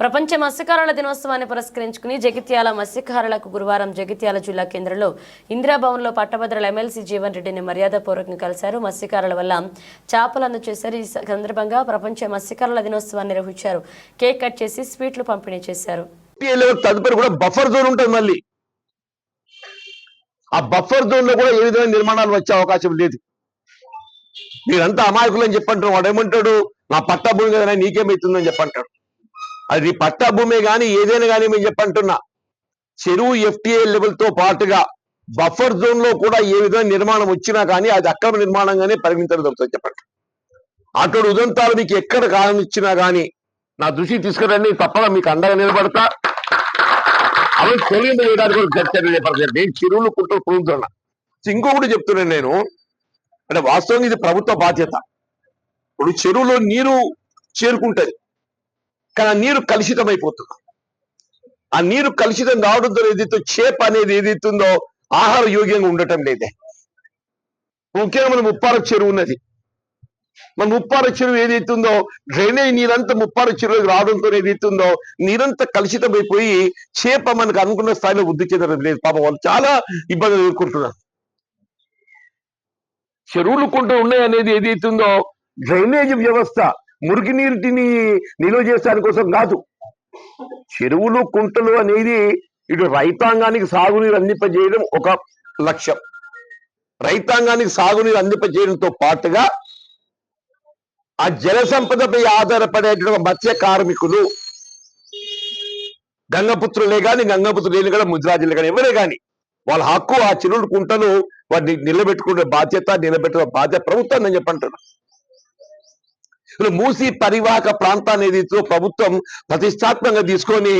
ప్రపంచ మత్స్యకారుల దినోత్సవాన్ని పురస్కరించుకుని జగిత్యాల మత్స్యకారులకు గురువారం జగిత్యాల జిల్లా కేంద్రంలో ఇందిరాభవన్లో పట్టభద్రుల ఎమ్మెల్సీ జీవన్ రెడ్డిని మర్యాదపూర్వకంగా కలిశారు. మత్స్యకారుల వల్ల చేపలు అందజేశారు. ఈ సందర్భంగా ప్రపంచ మత్స్యకారుల దినోత్సవాన్ని నిర్వహించారు. కేక్ కట్ చేసి స్వీట్లు పంపిణీ చేశారు. తదుపరి కూడా బఫర్ జోన్ ఉంటుంది. మళ్ళీ ఆ బఫర్ జోన్ లో కూడా ఏ విధమైన నిర్మాణాలు వచ్చే అవకాశం లేదు. మీరంతా అమాయకులు అని చెప్పంటారు. వాడు ఏమంటాడు, నా పట్టా భూమి కదా నీకేమైతుందని చెప్పంటాడు. అది పట్టా భూమి కానీ ఏదైనా కానీ మేము చెప్పంటున్నా, చెరువు ఎఫ్టీఏ లెవెల్ తో పాటుగా బఫర్ జోన్ లో కూడా ఏ విధమైన నిర్మాణం వచ్చినా కానీ అది అక్రమ నిర్మాణంగానే పరిగణించడం జరుగుతుంది చెప్పండి. అటువంటి ఉదంతాలు మీకు ఎక్కడ కారణం ఇచ్చినా కానీ నా దృష్టికి తీసుకురండి, తప్పగా మీకు అండగా నిలబడతా. అవి తెలియదు చేయడానికి కూడా చర్చలు చేపడతారు. నేను చెరువులు కుట్రలు పొందుతున్నా. ఇంకొకటి చెప్తున్నాను నేను, అంటే వాస్తవంగా ఇది ప్రభుత్వ బాధ్యత. ఇప్పుడు చెరువులో నీరు చేరుకుంటది, కానీ ఆ నీరు కలుషితమైపోతుంది. ఆ నీరు కలుషితం కావడంతో ఏదైతే చేప అనేది ఏదైతుందో ఆహార యోగ్యంగా ఉండటం లేదే. ముఖ్యంగా మన ముప్పార చెరువు ఉన్నది. మన ముప్పార చెరువు ఏదైతుందో డ్రైనేజ్ నీరంతా ముప్పార చెరువుకి రావడంతో ఏదైతుందో నీరంతా కలుషితమైపోయి చేప మనకు అనుకున్న స్థాయిలో వృద్ధి చెందడం లేదు. పాపం వాళ్ళు చాలా ఇబ్బందులు ఎదుర్కొంటున్నారు. చెరువులు కుంట ఉన్నాయి అనేది ఏదైతుందో డ్రైనేజ్ వ్యవస్థ మురికి నీటిని నిల్వ చేసడానికి కోసం కాదు. చెరువులు కుంటలు అనేది ఇటు రైతాంగానికి సాగునీరు అందింపజేయడం ఒక లక్ష్యం. రైతాంగానికి సాగునీరు అందింపజేయడంతో పాటుగా ఆ జల సంపదపై ఆధారపడేటువంటి మత్స్య కార్మికులు, గంగపుత్రులే కానీ గంగపుత్రులు కానీ ముద్రాజులే కానీ ఎవరే కానీ వాళ్ళ హక్కు ఆ చెరువులు కుంటలు వాటిని నిలబెట్టుకునే నిలబెట్టుకునే బాధ్యత ప్రభుత్వం అని చెప్పంటున్నా. మూసి పరివాహక ప్రాంతాన్ని ఏదైతే ప్రభుత్వం ప్రతిష్టాత్మకంగా తీసుకొని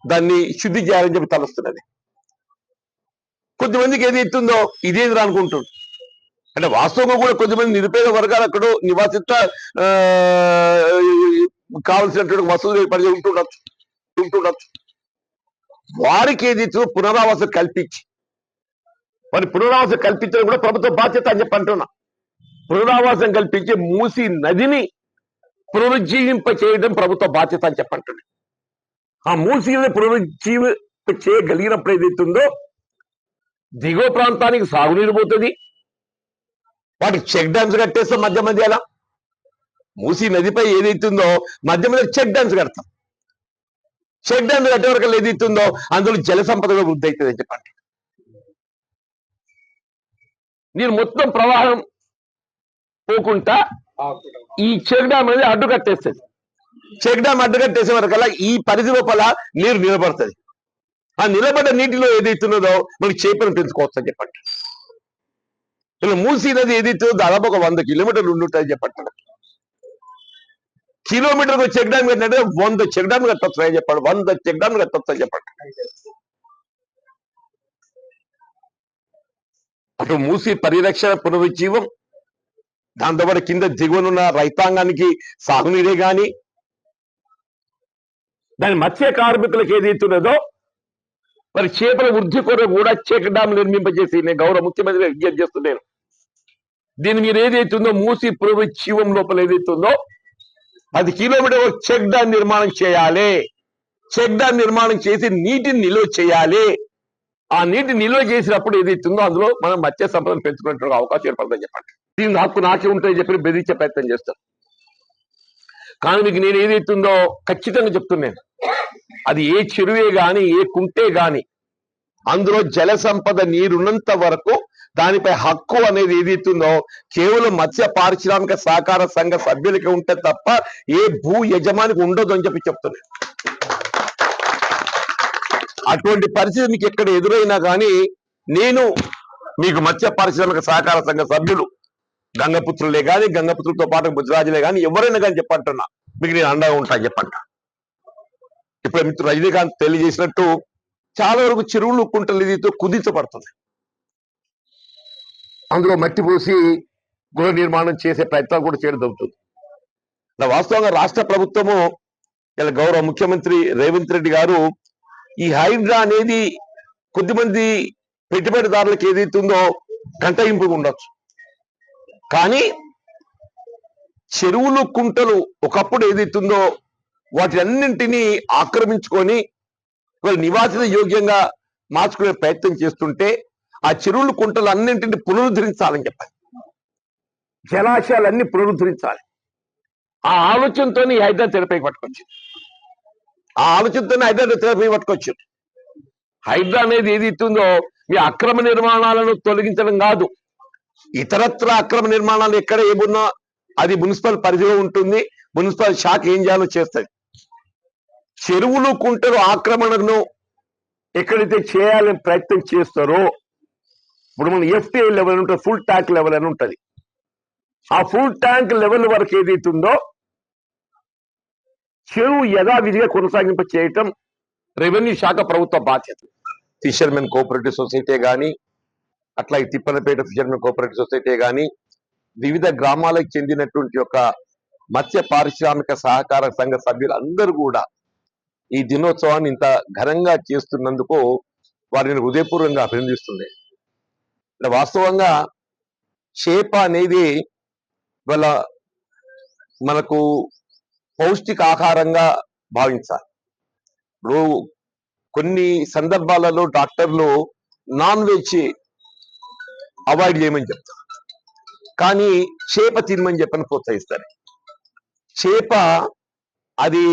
దాన్ని శుద్ధి చేయాలని చెప్పి తలుస్తున్నది. కొద్దిమందికి ఏదైతుందో ఇదేంద్ర అనుకుంటుంది. అంటే వాస్తవంగా కూడా కొద్దిమంది నిరుపేద వర్గాలు అక్కడ నివాసిత కావలసినటువంటి వసతులు ఏర్పడి ఉంటుండొచ్చు. వారికి ఏదైతే పునరావాసం కల్పించి వారి పునరావాసం కల్పించడం కూడా ప్రభుత్వ బాధ్యత అని చెప్పి అంటున్నా. పునరావాసం కల్పించి మూసి నదిని పునరుజ్జీవింప చేయడం ప్రభుత్వ బాధ్యత అని చెప్పంటుంది. ఆ మూసిని పునరుజ్జీవింప చేయగలిగినప్పుడు ఏదైతుందో దిగువ ప్రాంతానికి సాగునీరు పోతుంది. వాటికి చెక్ డ్యామ్స్ కట్టేస్తాం మధ్య మధ్యలో. మూసి నదిపై ఏదైతుందో మధ్య మధ్య చెక్ డ్యామ్స్ కడతాం. చెక్ డ్యామ్స్ కట్టే వరకు ఏదైతుందో అందులో జల సంపద వృద్ధి అవుతుంది అని చెప్పండి. నేను మొత్తం ప్రవాహం పోకుండా ఈ చెక్ డ్యామ్ అనేది అడ్డు కట్టేస్తుంది. చెక్ డ్యామ్ అడ్డు కట్టేసే వరకల్లా ఈ పరిధి లోపల నీరు నిలబడుతుంది. ఆ నిలబడ్డ నీటిలో ఏదైతున్నదో మనకి చేపలను పెంచుకోవచ్చు అని చెప్పండి. ఇలా మూసీ నది ఏదైతుందో దాదాపు ఒక 100 కిలోమీటర్లు ఉండుంటుంది చెప్పండి. కిలోమీటర్కు చెక్ డ్యామ్ కట్టినట్టు 100 చెక్ డ్యామ్ కట్టొచ్చు అని చెప్పండి. 100 చెక్ డ్యామ్ కట్టొచ్చు అని చెప్పండి. అటు మూసీ పరిరక్షణ పునరుజ్జీవం, దాంతోపాటు కింద దిగువనున్న రైతాంగానికి సాగునీరే గాని దాని మత్స్య కార్మికులకు ఏదైతున్నదో మరి చేపల వృద్ధి కొరకు కూడా చెక్ డ్యామ్ నిర్మింపజేసి నేను గౌరవ ముఖ్యమంత్రి విజ్ఞప్తి చేస్తున్నాను. దీన్ని మీరు ఏదైతుందో మూసీ పునరుజ్జీవం లోపల ఏదైతుందో 10 కిలోమీటర్ల చెక్ డ్యామ్ నిర్మాణం చేయాలి. చెక్ డ్యామ్ నిర్మాణం చేసి నీటిని నిల్వ చేయాలి. ఆ నీటి నిల్వ చేసినప్పుడు ఏదైతుందో అందులో మనం మత్స్య సంపదను పెంచుకునే అవకాశం ఏర్పడుతుందని చెప్పండి. దీని హక్కు నాకే ఉంటుందని చెప్పి బెదిరించే ప్రయత్నం చేస్తాను. కానీ మీకు నేను ఏదైతుందో ఖచ్చితంగా చెప్తున్నాను, అది ఏ చెరువే గాని ఏ కుంటే గాని అందులో జల సంపద నీరున్నంత వరకు దానిపై హక్కు అనేది ఏదైతుందో కేవలం మత్స్య పారిశ్రామిక సహకార సంఘ సభ్యులకి ఉంటే తప్ప ఏ భూ యజమానికి ఉండదు అని చెప్పి చెప్తున్నాను. అటువంటి పరిస్థితి మీకు ఎక్కడ ఎదురైనా కానీ నేను మీకు మత్స్య పారిశ్రామిక సహకార సంఘ సభ్యులు గంగపుత్రులే కానీ గంగపుత్రులతో పాటు ముద్రాజులే కానీ ఎవరైనా కానీ చెప్పంటున్నా మీకు నేను అండగా ఉంటాను చెప్పంట. ఇప్పుడు మిత్రుడు రజనీకాంత్ తెలియజేసినట్టు చాలా వరకు చెరువులు కుంటలు ఏదైతే కుదించబడుతుంది. అందులో మట్టి పోసి గృహ నిర్మాణం చేసే ప్రయత్నాలు కూడా చేయడం జరుగుతుంది. వాస్తవంగా రాష్ట్ర ప్రభుత్వము ఇలా గౌరవ ముఖ్యమంత్రి రేవంత్ రెడ్డి గారు ఈ హైడ్రా అనేది కొద్దిమంది పెట్టుబడిదారులకు ఏదైతుందో కంటయింపుగా ఉండొచ్చు. కానీ చెరువులు కుంటలు ఒకప్పుడు ఏదైతుందో వాటి అన్నింటినీ ఆక్రమించుకొని వాళ్ళు నివాసిత యోగ్యంగా మార్చుకునే ప్రయత్నం చేస్తుంటే ఆ చెరువులు కుంటలు అన్నింటినీ పునరుద్ధరించాలని చెప్పాలి, జలాశయాలన్నీ పునరుద్ధరించాలి. ఆ ఆలోచనతో హైదరాబాద్ తెరపైకి పట్టుకొచ్చింది. ఆ ఆలోచనతోనే హైదరాబాద్ తెరపైకి పట్టుకొచ్చింది. హైడ్రా అనేది ఏది ఇస్తుందో మీ అక్రమ నిర్మాణాలను తొలగించడం కాదు, ఇతరత్ర అక్రమ నిర్మాణాలు ఎక్కడ ఏమున్నా అది మున్సిపల్ పరిధిలో ఉంటుంది. మున్సిపల్ శాఖ ఏం చేయాలో చేస్తుంది. చెరువులు కుంటలు ఆక్రమణను ఎక్కడైతే చేయాలని ప్రయత్నం చేస్తారో, ఇప్పుడు మన ఎఫ్టీఐ లెవెల్ ఉంటుంది, ఫుల్ ట్యాంక్ లెవెల్ అని ఉంటుంది. ఆ ఫుల్ ట్యాంక్ లెవెల్ వరకు ఏదైతుందో చెరువు యథావిధిగా కొనసాగింప చేయటం రెవెన్యూ శాఖ ప్రభుత్వ బాధ్యత. ఫిషర్మెన్ కోఆపరేటివ్ సొసైటీ కానీ, అట్లా ఈ తిప్పనపేట ఫిషర్మెన్ కోఆపరేటివ్ సొసైటీ కానీ, వివిధ గ్రామాలకు చెందినటువంటి యొక్క మత్స్య పారిశ్రామిక సహకార సంఘ సభ్యులందరూ కూడా ఈ దినోత్సవాన్ని ఇంత ఘనంగా చేస్తున్నందుకు వారిని హృదయపూర్వకంగా అభినందిస్తుంది. వాస్తవంగా చేప అనేది వాళ్ళ మనకు పౌష్టిక ఆహారంగా భావించాలి. ఇప్పుడు కొన్ని సందర్భాలలో డాక్టర్లు నాన్ వెజ్ అవాయిడ్ చేయమని చెప్తారు, కానీ చేప తినమని చెప్పని ప్రోత్సహిస్తారు. చేప అది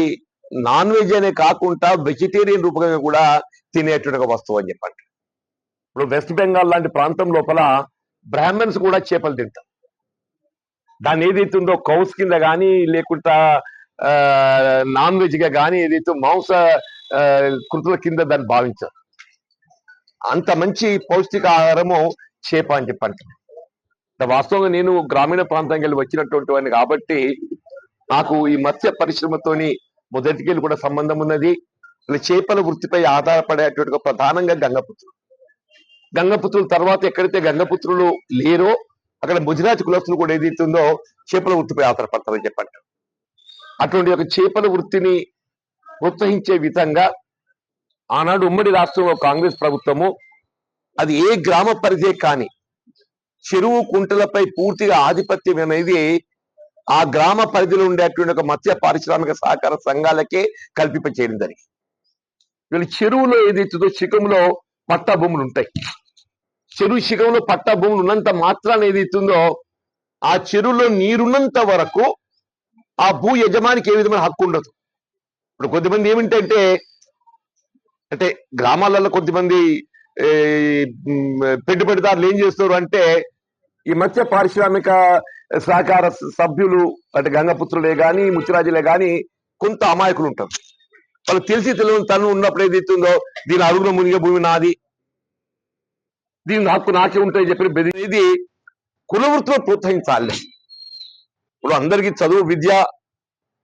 నాన్ వెజ్ అనే కాకుండా వెజిటేరియన్ రూపంగా కూడా తినేటువంటి ఒక వస్తువు అని చెప్పండి. ఇప్పుడు వెస్ట్ బెంగాల్ లాంటి ప్రాంతం లోపల బ్రాహ్మణ్స్ కూడా చేపలు తింటారు. దాన్ని ఏదైతుందో కౌస్ కింద కానీ లేకుండా నాన్ వెజ్ గా కానీ ఏదైతే మాంస కృతుల కింద దాన్ని భావించారు. అంత మంచి పౌష్టిక ఆహారము చేప అని చెప్పండి. వాస్తవంగా నేను గ్రామీణ ప్రాంతానికి వెళ్ళి వచ్చినటువంటి వాడిని కాబట్టి నాకు ఈ మత్స్య పరిశ్రమతోని మొదటికెళ్ళి కూడా సంబంధం ఉన్నది. చేపల వృత్తిపై ఆధారపడేటువంటి ప్రధానంగా గంగపుత్రుల తర్వాత ఎక్కడైతే గంగపుత్రులు లేరో అక్కడ ముజిరాజ్ కులస్తులు కూడా ఏదైతుందో చేపల వృత్తిపై ఆధారపడతారని చెప్పండి. అటువంటి ఒక చేపల వృత్తిని ప్రోత్సహించే విధంగా ఆనాడు ఉమ్మడి రాష్ట్రంలో కాంగ్రెస్ ప్రభుత్వము అది ఏ గ్రామ పరిధే కానీ చెరువు కుంటలపై పూర్తిగా ఆధిపత్యం అనేది ఆ గ్రామ పరిధిలో ఉండేటువంటి ఒక మత్స్య పారిశ్రామిక సహకార సంఘాలకే కల్పింప చేయడం జరిగింది. వీళ్ళు చెరువులో ఏదైతుందో శిఖంలో పట్టా భూములు ఉంటాయి. చెరువు శిఖంలో పట్టా భూములు ఉన్నంత మాత్రాన్ని ఏదైతుందో ఆ చెరువులో నీరున్నంత వరకు ఆ భూ యజమానికి ఏ విధమైన హక్కు ఉండదు. ఇప్పుడు కొద్దిమంది ఏమిటంటే అంటే గ్రామాలలో కొద్దిమంది పెట్టుబడిదారులు ఏం చేస్తారు అంటే ఈ మత్స్య పారిశ్రామిక సహకార సభ్యులు అంటే గంగపుత్రులే కానీ ముచ్చిరాజులే కానీ కొంత అమాయకులు ఉంటారు. వాళ్ళు తెలిసి తెలియని తను ఉన్నప్పుడు ఏదైతుందో దీని అడుగున మునిగే భూమి నాది, దీని హక్కు నాకే ఉంటాయని చెప్పి బెదిరేది కులవృత్తిలో ప్రోత్సహించాలి. ఇప్పుడు అందరికీ చదువు విద్య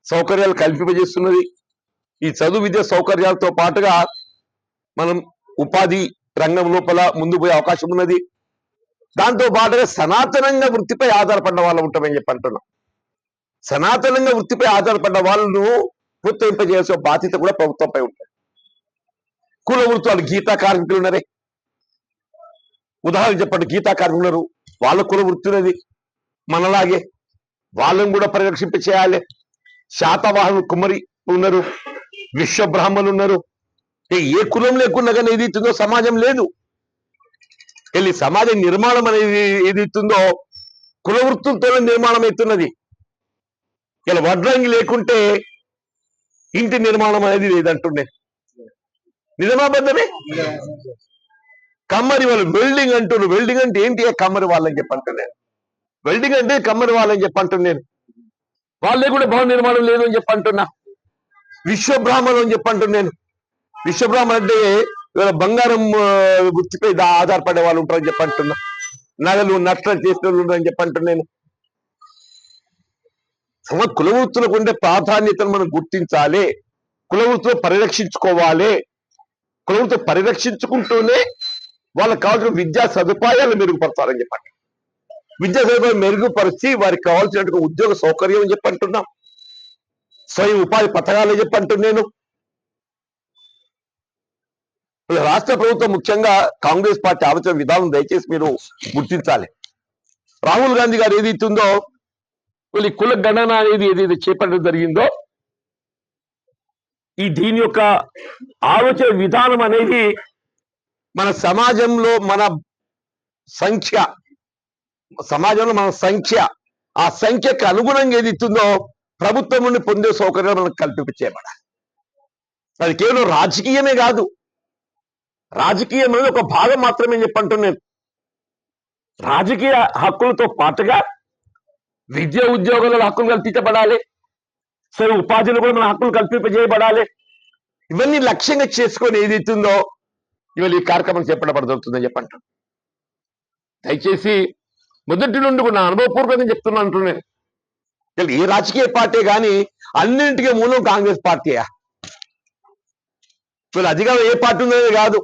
సౌకర్యాలు కల్పింపజేస్తున్నది. ఈ చదువు విద్య సౌకర్యాలతో పాటుగా మనం ఉపాధి రంగం లోపల ముందు పోయే అవకాశం ఉన్నది. దాంతో పాటుగా సనాతనంగా వృత్తిపై ఆధారపడ్డ వాళ్ళు ఉంటామని చెప్పి అంటున్నాం. సనాతనంగా వృత్తిపై ఆధారపడ్డ వాళ్ళను ప్రోత్సహింపజేసే బాధ్యత కూడా ప్రభుత్వంపై ఉంటుంది. కుల వృత్తులు గీతా కార్మికులు ఉన్నారే, ఉదాహరణ చెప్పండి, గీతా కార్మికులు ఉన్నారు, వాళ్ళ కుల వృత్తి ఉన్నది మనలాగే, వాళ్ళని కూడా పరిరక్షింప చేయాలి. శాతవాహనులు కుమ్మరి ఉన్నారు, విశ్వ బ్రాహ్మణులు ఉన్నారు. ఏ కులం లేకున్నా కానీ ఏదైతుందో సమాజం లేదు. వెళ్ళి సమాజ నిర్మాణం అనేది ఏదైతుందో కుల వృత్తులతోనే నిర్మాణం అవుతున్నది. ఇలా వడ్రంగి లేకుంటే ఇంటి నిర్మాణం అనేది లేదంటుండే. నిజమాబద్ధమే. కమ్మరి వాళ్ళు వెల్డింగ్ అంటున్నారు. వెల్డింగ్ అంటే ఏంటి? కమ్మరి వాళ్ళని చెప్పంటున్నాను. వెల్డింగ్ అంటే కమ్మరి వాళ్ళని చెప్పంటున్నాను. వాళ్ళే కూడా భవన నిర్మాణం లేదు అని చెప్పంటున్నా. విశ్వబ్రాహ్మణులు అని చెప్పంటున్నాను. విశ్వబ్రాహ్మణ్ అంటే బంగారం వృత్తిపై ఆధారపడే వాళ్ళు ఉంటారని చెప్పంటున్నా. నగలు నష్టం చేసిన వాళ్ళు ఉంటారని చెప్పంటున్నాను. కుల వృత్తులకు ఉండే ప్రాధాన్యతను మనం గుర్తించాలి. కుల వృత్తులు పరిరక్షించుకోవాలి. కుల వృత్తులు పరిరక్షించుకుంటూనే వాళ్ళకి కావాల్సిన విద్యా సదుపాయాలు మెరుగుపరచాలని చెప్పండి. విద్యా సదుపాయాలు మెరుగుపరిచి వారికి కావాల్సినటువంటి ఉద్యోగ సౌకర్యం అని చెప్పంటున్నాం. స్వయం ఉపాధి పథకాలు చెప్పంటున్నాను. రాష్ట్ర ప్రభుత్వం ముఖ్యంగా కాంగ్రెస్ పార్టీ ఆలోచన విధానం దయచేసి మీరు గుర్తించాలి. రాహుల్ గాంధీ గారు ఏదైతుందో వీళ్ళు కుల గణన అనేది ఏదైతే చేపట్టడం జరిగిందో దీని యొక్క ఆలోచన విధానం అనేది మన సమాజంలో మన సంఖ్య ఆ సంఖ్యకు అనుగుణంగా ఏది ఇస్తుందో ప్రభుత్వం నుండి పొందే సౌకర్యాలు మనకు కల్పించేయబడాలి. అది కేవలం రాజకీయమే కాదు, రాజకీయం అనేది ఒక భాగం మాత్రమే చెప్పంటున్నాను. రాజకీయ హక్కులతో పాటుగా విద్యా ఉద్యోగాలలో హక్కులు కల్పించబడాలి, సరే ఉపాధిలో కూడా మన హక్కులు కల్పింపజేయబడాలి. ఇవన్నీ లక్ష్యంగా చేసుకొని ఏదైతుందో ఇవాళ ఈ కార్యక్రమం చేపట్టబడుతుందని చెప్పంటాను. దయచేసి మొదటి నుండి కూడా నా అనుభవపూర్వకంగా చెప్తున్నాను అంటున్నాను. ఏ రాజకీయ పార్టీ కానీ అన్నింటికీ మూలం కాంగ్రెస్ పార్టీయా? వీళ్ళు అధికారం ఏ పార్టీ ఉన్నది కాదు,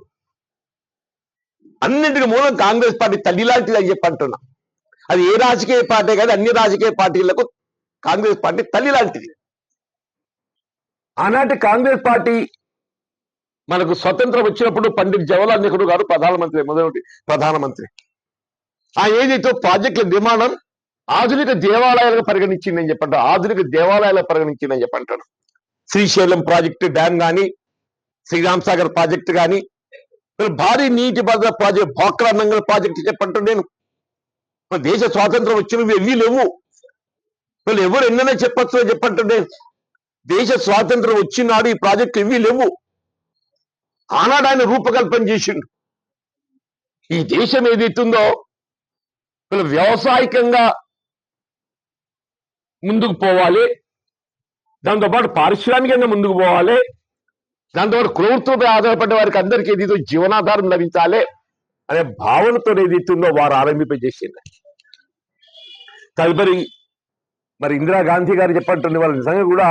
అన్నింటికి మూలం కాంగ్రెస్ పార్టీ తల్లి లాంటిది అని చెప్పి అంటున్నా. అది ఏ రాజకీయ పార్టీ కాదు, అన్ని రాజకీయ పార్టీలకు కాంగ్రెస్ పార్టీ తల్లి లాంటిది. ఆనాటి కాంగ్రెస్ పార్టీ మనకు స్వతంత్రం వచ్చినప్పుడు పండిట్ జవహర్లాల్ నెహ్రూ గారు మొదటి ప్రధానమంత్రి ఆ ఏదైతే ప్రాజెక్టుల నిర్మాణం ఆధునిక దేవాలయాలకు పరిగణించిందని చెప్పంటారు. శ్రీశైలం ప్రాజెక్టు డ్యామ్ కానీ, శ్రీరామ్ సాగర్ ప్రాజెక్టు కానీ, భారీ నీటి భద్రత ప్రాజెక్ట్ భోక్రా నంగల్ ప్రాజెక్టు చెప్పంటాను. నేను దేశ స్వాతంత్రం వచ్చినవి ఎన్ని లేవు, వీళ్ళు ఎవరు ఎన్నైనా చెప్పచ్చు అని చెప్పంటాను. నేను దేశ స్వాతంత్రం వచ్చినాడు ఈ ప్రాజెక్టు ఇవి లేవు. ఆనాడు ఆయన రూపకల్పన చేసిండు. ఈ దేశం ఏదైతుందో వీళ్ళు వ్యవసాయకంగా ముందుకు పోవాలి, దాంతోపాటు పారిశ్రామికంగా ముందుకు పోవాలి, దాంతోపాటు కులవృత్తిపై ఆధారపడ్డ వారికి అందరికీ ఏదైతే జీవనాధారం లభించాలి అనే భావనతో ఏదైతుందో వారు ఆరంభింపజేసింది. తదుపరి మరి ఇందిరాగాంధీ గారు చెప్పంటుంది, వాళ్ళ నిజంగా కూడా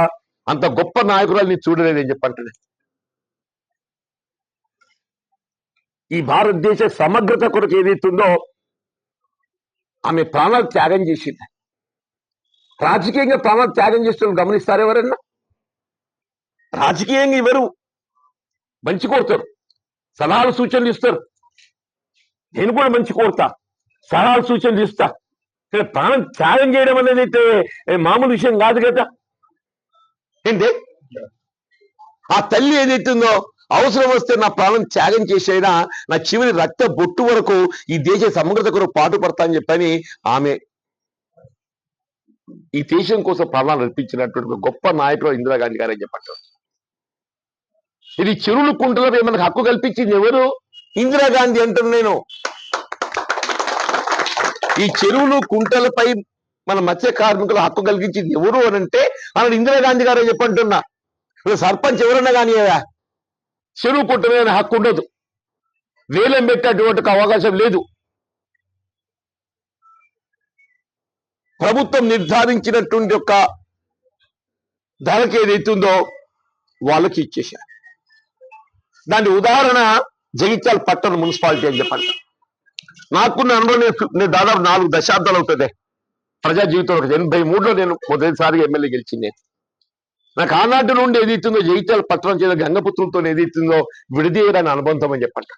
అంత గొప్ప నాయకురాలు నేను చూడలేదని చెప్పంటుంది. ఈ భారతదేశ సమగ్రత కొరకు ఏదైతుందో ఆమె ప్రాణాలు త్యాగం చేసింది. రాజకీయంగా ప్రాణాలు త్యాగం చేస్తున్న గమనిస్తారు ఎవరన్నా? రాజకీయంగా ఎవరు మంచి కోరుతారు, సలహాలు సూచనలు ఇస్తారు. నేను కూడా మంచి కోరుతా, సలహాలు సూచనలు ఇస్తా. ప్రాణం త్యాగం చేయడం అనేది అయితే మామూలు విషయం కాదు కదా. ఏంటి ఆ తల్లి ఏదైతుందో అవసరం వస్తే నా ప్రాణం త్యాగం చేసైనా నా చివరి రక్త బొట్టు వరకు ఈ దేశ సమగ్రత కొరకు పాటుపడతా అని చెప్పని ఆమె ఈ దేశం కోసం ప్రాణాలు అర్పించినటువంటి గొప్ప నాయకుడు ఇందిరాగాంధీ గారు అని చెప్పంటారు. ఇది చెరువులు కుంటలపై మనకు హక్కు కల్పించింది ఎవరు? ఇందిరాగాంధీ అంటాను నేను. ఈ చెరువులు కుంటలపై మన మత్స్య కార్మికుల హక్కు కలిగించింది ఎవరు అని అంటే అన్నాడు ఇందిరాగాంధీ గారు అని చెప్పంటున్నా. సర్పంచ్ ఎవరన్నా కానీ చెరువు కుంట మీద హక్కు ఉండదు, వేలం పెట్టేటువంటి అవకాశం లేదు. ప్రభుత్వం నిర్ధారించినటువంటి యొక్క ధరకి ఏదైతుందో వాళ్ళకి ఇచ్చేశారు. దాని ఉదాహరణ జగిత్యాల పట్టణ మున్సిపాలిటీ అని చెప్పండి. నాకున్న అనుభవం నేను దాదాపు 4 దశాబ్దాలు అవుతుంది ప్రజా జీవితంలో. 83లో నేను మొదటిసారిగా ఎమ్మెల్యే గెలిచింది. నాకు ఆనాటి నుండి ఏదైతుందో జగిత్యాల పట్టణం చేత గంగపుత్రులతో ఏదైతుందో విడిదీయడానికి అనుబంధం అని చెప్పంట.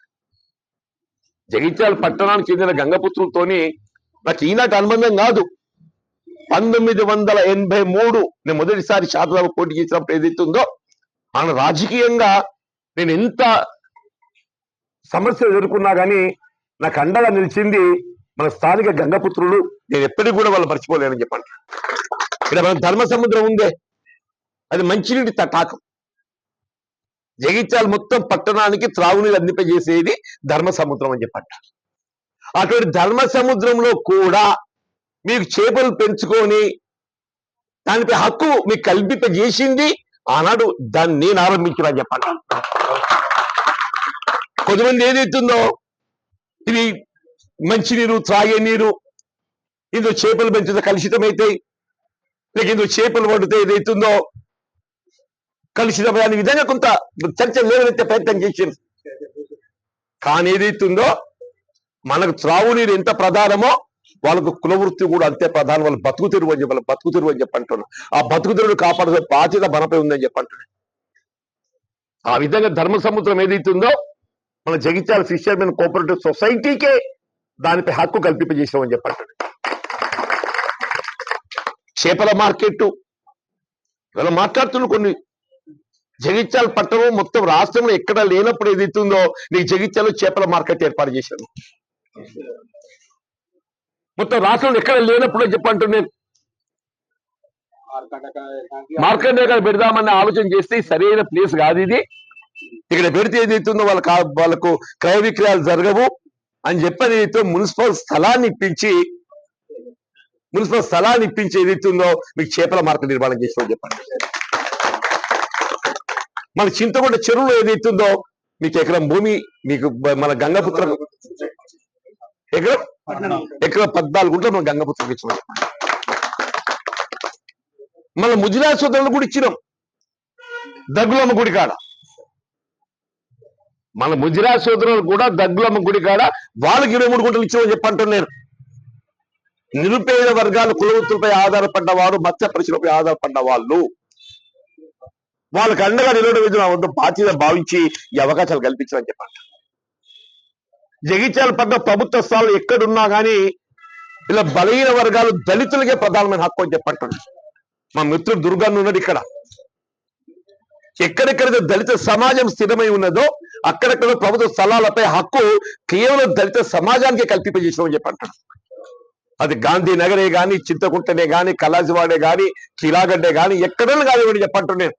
జగిత్యాల పట్టణానికి చెందిన గంగపుత్రులతోని నాకు ఈనాటి అనుబంధం కాదు. 1983 నేను మొదటిసారి శాసనసభ పోటీ చేసినప్పుడు ఏదైతుందో ఆయన రాజకీయంగా నేను ఎంత సమస్యలు ఎదుర్కొన్నా కానీ నాకు అండగా నిలిచింది మన స్థానిక గంగపుత్రులు. నేను ఎప్పటికీ కూడా వాళ్ళు మర్చిపోలేనని చెప్పండి. ఇక్కడ మన ధర్మ సముద్రం ఉందే, అది మంచినీటి తటాకం. జగిత్యాల మొత్తం పట్టణానికి త్రాగునీరు అందింపజేసేది ధర్మ సముద్రం అని చెప్పంట. అటువంటి ధర్మ సముద్రంలో కూడా మీకు చేపలు పెంచుకొని దానిపై హక్కు మీకు కల్పింపజేసింది ఆనాడు దాన్ని నేను ఆరంభించిన చెప్పండి. కొంతమంది ఏదైతుందో ఇది మంచినీరు, త్రాగే నీరు, ఇందులో చేపలు పెంచితే కలుషితమైతాయి, లేక ఇందులో చేపలు పడితే ఏదైతుందో కలుషితమైన విధంగా కొంత చర్చ లేవనెత్తే ప్రయత్నం చేసింది. కానీ ఏదైతుందో మనకు త్రాగునీరు ఎంత ప్రధానమో వాళ్ళకు కులవృత్తి కూడా అంతే ప్రధానం. వాళ్ళు బతుకు తెరువు అని చెప్పంటున్నాను. ఆ బతుకు తెరువును కాపాడే బాధ్యత మనపై ఉందని చెప్పంటున్నాను. ఆ విధంగా ధర్మ సముద్రం ఏదైతుందో మన జగిత్యాల ఫిషర్మెన్ కోఆపరేటివ్ సొసైటీకే దానిపై హక్కు కల్పింపజేసామని చెప్పంటున్నాను. చేపల మార్కెట్ ఇలా మాట్లాడుతున్న కొన్ని జగిత్యాల పట్టణం మొత్తం రాష్ట్రంలో ఎక్కడ లేనప్పుడు ఏదైతుందో నీకు జగిత్యాలలో చేపల మార్కెట్ ఏర్పాటు చేశాను. మొత్తం రాష్ట్రంలో ఎక్కడ లేనప్పుడు చెప్పంటున్నాను మార్కెట్ పెడదామని ఆలోచన చేస్తే సరైన ప్లేస్ కాదు ఇది. ఇక్కడ పెడితే ఏదైతుందో వాళ్ళకు క్రయ విక్రయాలు జరగవు అని చెప్పని ఏదైతే మున్సిపల్ స్థలాన్ని ఇప్పించి ఏదైతుందో మీకు చేపల మార్కెట్ నిర్మాణం చేస్తామని చెప్పండి. మన చింతకొండ చెరువులో ఏదైతుందో మీకు ఎకరం భూమి మీకు మన గంగపుత్ర ఎకరం 14 గుంటలు మన గంగపుత్రకు ఇచ్చాం. మన ముజిరా సోదరులు కూడా ఇచ్చినాం దగ్గులమ్మ గుడి కాడ. మన ముజిరా సోదరులు కూడా దగ్గులమ్మ గుడి కాడ వాళ్ళకి 23 గుంటలు ఇచ్చామని చెప్పంటున్నారు. నిరుపేద వర్గాలు కులవృత్తులపై ఆధారపడ్డ వారు మత్స్య పరిశ్రమపై ఆధారపడ్డ వాళ్ళు వాళ్ళకి అండగా నిలవడం వద్ద బాధ్యత భావించి ఈ అవకాశాలు కల్పించాలని చెప్పండి. జగిత్యాల పట్ల ప్రభుత్వ స్థానాలు ఎక్కడున్నా కానీ ఇలా బలహీన వర్గాలు దళితులకే ప్రధానమైన హక్కు అని చెప్పంటున్నారు. మా మిత్రుడు దుర్గాన్ని ఉన్నది ఇక్కడ. ఎక్కడెక్కడైతే దళిత సమాజం స్థిరమై ఉన్నదో అక్కడెక్కడ ప్రభుత్వ స్థలాలపై హక్కు కేవలం దళిత సమాజానికే కల్పింపజేసామని చెప్పంటారు. అది గాంధీనగరే గాని, చింతకుంటనే గాని, కలాజివాడే గాని, కిలాగడ్డే గాని ఎక్కడైనా కానివ్వండి చెప్పంటున్నాను.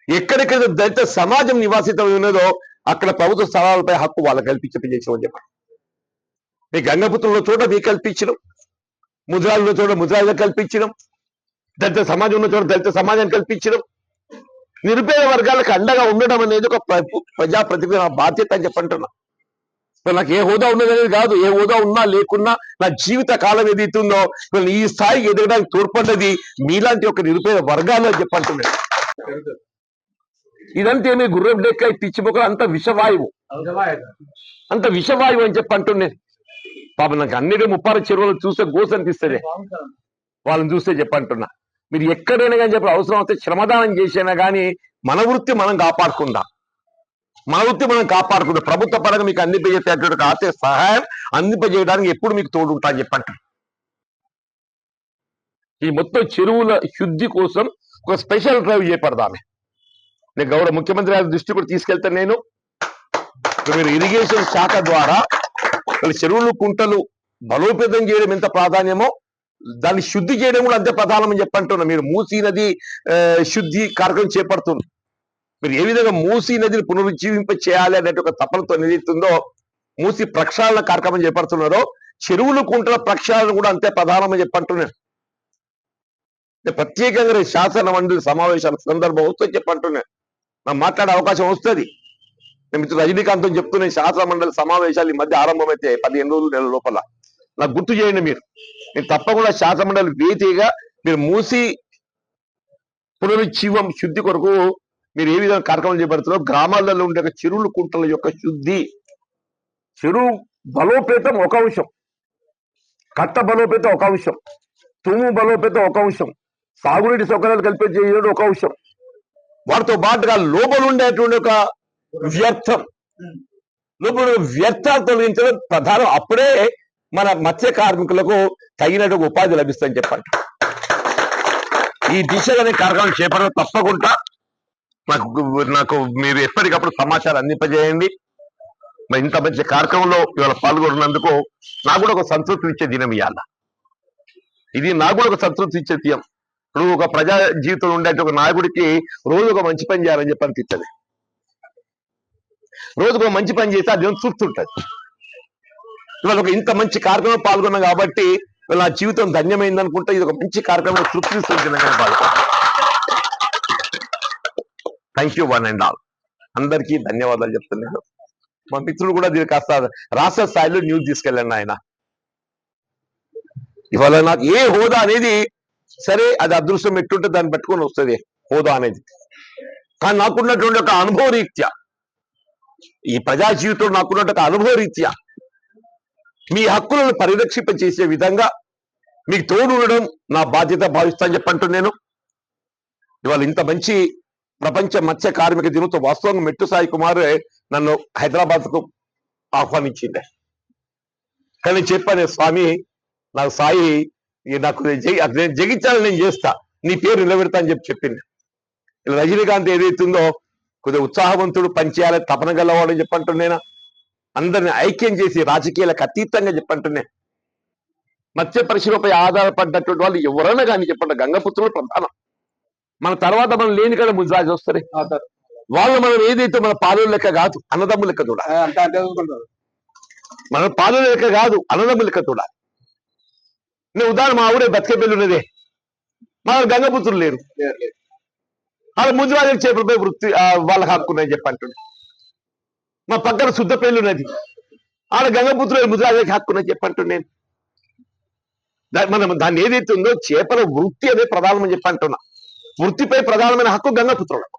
ఎక్కడెక్కడ దళిత సమాజం నివాసితం ఉన్నదో అక్కడ ప్రభుత్వ స్థలాలపై హక్కు వాళ్ళకి కల్పించమని చెప్పండి. మీ గంగపుత్రంలో చోట మీకు కల్పించడం, ముద్రాలలో చోట ముద్రాలకు కల్పించడం, దళిత సమాజం ఉన్న చోట దళిత సమాజాన్ని కల్పించడం, నిరుపేద వర్గాలకు అండగా ఉండడం అనేది ఒక ప్రజాప్రతినిధి బాధ్యత అని చెప్పంటున్నా. నాకు ఏ హోదా ఉన్నదనేది కాదు, ఏ హోదా ఉన్నా లేకున్నా నా జీవిత కాలం ఏదైతుందో ఈ స్థాయికి ఎదగడానికి తోడ్పడ్డది మీలాంటి ఒక నిరుపేద వర్గాలు అని చెప్పంటున్నాడు. ఇదంతా ఏమి గుర్రం డెక్క పిచ్చి మొక్కలు అంత విషవాయువు అని చెప్పంటున్నాను. పాపం నాకు అన్నిటి 30 చెరువులు చూస్తే గోసు అనిపిస్తుంది వాళ్ళని చూస్తే చెప్పంటున్నా. మీరు ఎక్కడైనా కానీ చెప్పి అవసరం వస్తే శ్రమదానం చేసినా కానీ మన వృత్తి మనం కాపాడుకుందాం. ప్రభుత్వ పరంగా మీకు అందింపజేసేటువంటి ఆర్థిక సహాయం అందింపజేయడానికి ఎప్పుడు మీకు తోడుంటా అని చెప్పంట. ఈ మొత్తం చెరువుల శుద్ధి కోసం ఒక స్పెషల్ డ్రైవ్ చేపడదామే. నేను గౌరవ ముఖ్యమంత్రి గారి దృష్టి కూడా తీసుకెళ్తాను. నేను మీరు ఇరిగేషన్ శాఖ ద్వారా చెరువులు కుంటలు బలోపేతం చేయడం ఎంత ప్రాధాన్యమో దాన్ని శుద్ధి చేయడం కూడా అంతే ప్రధానమని చెప్పంటున్నా. మీరు మూసీ నది శుద్ధి కార్యక్రమం చేపడుతుంది. మీరు ఏ విధంగా మూసీ నదిని పునరుజ్జీవింప చేయాలి అనే ఒక తపనతో ఏదైతుందో మూసీ ప్రక్షాళన కార్యక్రమం చేపడుతున్నారో చెరువులు కుంటల ప్రక్షాళన కూడా అంతే ప్రధానమని చెప్పంటున్నాను. ప్రత్యేకంగా శాసన మండలి సమావేశాల సందర్భం వస్తుంది చెప్పంటున్నాను. నాకు మాట్లాడే అవకాశం వస్తుంది. నేను మిత్రుడు రజనీకాంత్ చెప్తున్నాను, శాసన మండలి సమావేశాలు ఈ మధ్య ఆరంభమైతే 15 రోజులు నెలల లోపల నాకు గుర్తు చేయండి. నేను తప్పకుండా శాసన మండలి వేదికగా మీరు మూసి పునరుజ్జీవం శుద్ధి కొరకు మీరు ఏ విధంగా కార్యక్రమం చేపడుతున్నారో గ్రామాలలో ఉండే చెరువులు కుంటల యొక్క శుద్ధి, చెరువు బలోపేతం ఒక అంశం, కట్ట బలోపేతం ఒక అంశం, తుమ్ము బలోపేతం ఒక అంశం, సాగునీటి సౌకర్యాలు కల్పించేయడం ఒక అంశం, వాటితో పాటుగా లోపల ఉండేటువంటి ఒక వ్యర్థాలు తొలగించడం ప్రధానం. అప్పుడే మన మత్స్య కార్మికులకు తగినట్టు ఉపాధి లభిస్తుందని చెప్పండి. ఈ దిశగానే కార్యక్రమం చేపట్టడం తప్పకుండా నాకు మీరు ఎప్పటికప్పుడు సమాచారం అందింపజేయండి. మరి ఇంత మంచి కార్యక్రమంలో ఇవాళ పాల్గొన్నందుకు నాకు కూడా ఒక సంతృప్తి ఇచ్చే దినం ఇవాళ. ఇది నాకు కూడా ఒక సంతృప్తి ఇచ్చే దినం. ఇప్పుడు ఒక ప్రజా జీవితంలో ఉండే ఒక నాయకుడికి రోజు ఒక మంచి పని చేయాలని చెప్పి అనిపిస్తుంది. రోజుకు ఒక మంచి పని చేస్తే అది తృప్తుంటది. ఇవాళ ఒక ఇంత మంచి కార్యక్రమం పాల్గొన్నాం కాబట్టి నా జీవితం ధన్యమైంది అనుకుంటే ఇది ఒక మంచి కార్యక్రమం తృప్తి పాల్గొన్నాం. Thank you one and all. అందరికీ ధన్యవాదాలు చెప్తున్నాను. మా మిత్రులు కూడా దీన్ని కాస్త రాష్ట్ర స్థాయిలో న్యూస్ తీసుకెళ్ళండి. ఆయన ఇవాళ నాకు ఏ హోదా అనేది సరే అది అదృష్టం ఎట్టుంటే దాన్ని పట్టుకొని వస్తుంది హోదా అనేది. కానీ నాకున్నటువంటి ఒక అనుభవ రీత్యా ఈ ప్రజా జీవితంలో నాకున్నట్టు ఒక అనుభవ రీత్యా మీ హక్కులను పరిరక్షింప చేసే విధంగా మీకు తోడు ఉండడం నా బాధ్యత భావిస్తాను చెప్పంటున్నాను. ఇవాళ ఇంత మంచి ప్రపంచ మత్స్య కార్మిక దినోత్సవం వాస్తవంగా మెట్టు సాయి కుమార్ నన్ను హైదరాబాద్ కు ఆహ్వానించిండే. కానీ చెప్పాను, స్వామి నాకు సాయి నాకు నేను జగిత్యాల నేను చేస్తా, నీ పేరు నిలబెడతా అని చెప్పింది. ఇలా రజనీకాంత్ ఏదైతుందో కొద్దిగా ఉత్సాహవంతుడు పనిచేయాలి తపన గలవాడు అని చెప్పంటున్నా అందరిని ఐక్యం చేసి రాజకీయాలకు అతీతంగా చెప్పంటున్నా మత్స్య పరిశ్రమపై ఆధారపడ్డటువంటి వాళ్ళు ఎవరైనా కానీ చెప్పండి గంగపుత్రులు ప్రధానం మన తర్వాత మనం లేని కదా ముజరాజు వస్తారు వాళ్ళు మనం ఏదైతే మన పాలు లెక్క కాదు అన్నదమ్ము లెక్క చూడాలి మన పాలు లెక్క కాదు అన్నదమ్ము లెక్క చూడాలి నేను ఉదాహరణ మా ఊరే బతికేపల్లి ఉన్నదే మన గంగపుత్రులు లేరు వాళ్ళ ముజరాజు చేపలపై వృత్తి వాళ్ళకి హక్కున్నాయని చెప్పంటుండే మా పక్కన శుద్ధపల్లి ఉన్నది ఆడ గంగపుత్రులు ముజరాజుకి హక్కున్నాయని చెప్పంటుండే మనం దాన్ని ఏదైతే ఉందో చేపల వృత్తి అనే ప్రధానమని చెప్పి అంటున్నా వృత్తిపై ప్రధానమైన హక్కు గంగపుత్రులకు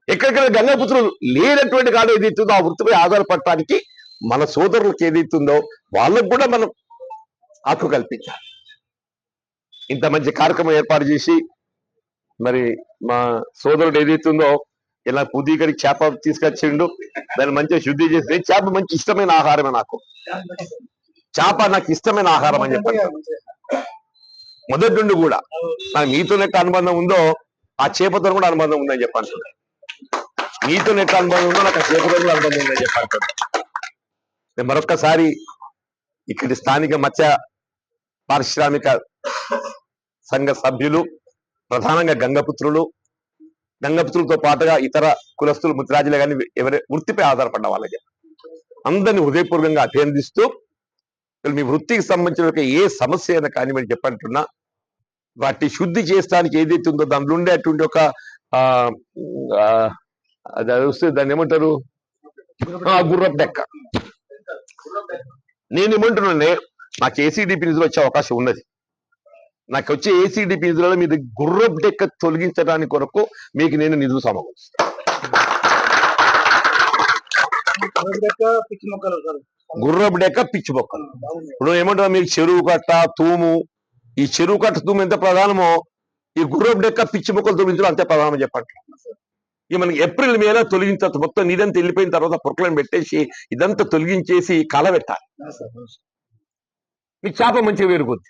ఎక్కడెక్కడ గంగపుత్రులు లేనటువంటి కాదు ఏదైతే ఉందో ఆ వృత్తిపై ఆధారపడటానికి మన సోదరులకు ఏదైతుందో వాళ్ళకు కూడా మనం హక్కు కల్పించాలి ఇంత మంచి కార్యక్రమం ఏర్పాటు చేసి మరి మా సోదరుడు ఏదైతుందో ఇలా పుదీకరికి చేప తీసుకొచ్చిండు దాన్ని మంచిగా శుద్ధి చేసి చేప మంచి ఇష్టమైన ఆహారమే నాకు చేప నాకు ఇష్టమైన ఆహారం అని చెప్పండి మొదటి నుండి కూడా నాకు మీతో ఎట్లా అనుబంధం ఉందో ఆ చేపతో కూడా అనుబంధం ఉందని చెప్పండి మీతో ఎట్లా అనుబంధం ఉందో నాకు ఆ చేపతో కూడా అనుబంధం ఉందని చెప్పండి నేను మరొక్కసారి ఇక్కడి స్థానిక మత్స్య పారిశ్రామిక సంఘ సభ్యులు ప్రధానంగా గంగపుత్రులతో పాటుగా ఇతర కులస్తులు ముద్రాజులే కానీ ఎవరి వృత్తిపై ఆధారపడ్డ వాళ్ళకి అందరినీ హృదయపూర్వకంగా అభినందిస్తూ మీ వృత్తికి సంబంధించిన ఏ సమస్య అయినా కానీ మీరు చెప్పంటున్నా వాటిని శుద్ధి చేయడానికి ఏదైతే ఉందో దానిలో ఉండేటువంటి ఒక అది వస్తే దాన్ని ఏమంటారు గుర్రపు డెక్క నేను ఏమంటున్నానే నాకు ఏసీడీపీ నిధులు వచ్చే అవకాశం ఉన్నది నాకు వచ్చే ఏసీడీపీ నిధులలో మీరు గుర్రపు డెక్క తొలగించడానికి కొరకు మీకు నేను నిధులు సమకూరుస్తాను గుర్రపు డెక్క పిచ్చి మొక్కలు ఇప్పుడు ఏమంటారు మీకు చెరువు కట్ట తూము ఈ చెరువు కట్ట తూము ఎంత ప్రధానమో ఈ గుర్రపు డెక్క పిచ్చి మొక్కలు తొలగించడం అంతే ప్రధానం చెప్పండి ఇక మనకి ఏప్రిల్ మేలో తొలగించ మొత్తం నీదంతా వెళ్ళిపోయిన తర్వాత పొరకలను పెట్టేసి ఇదంతా తొలగించేసి కలబెట్టాలి మీకు చేప మంచిగా వేరుకొద్ది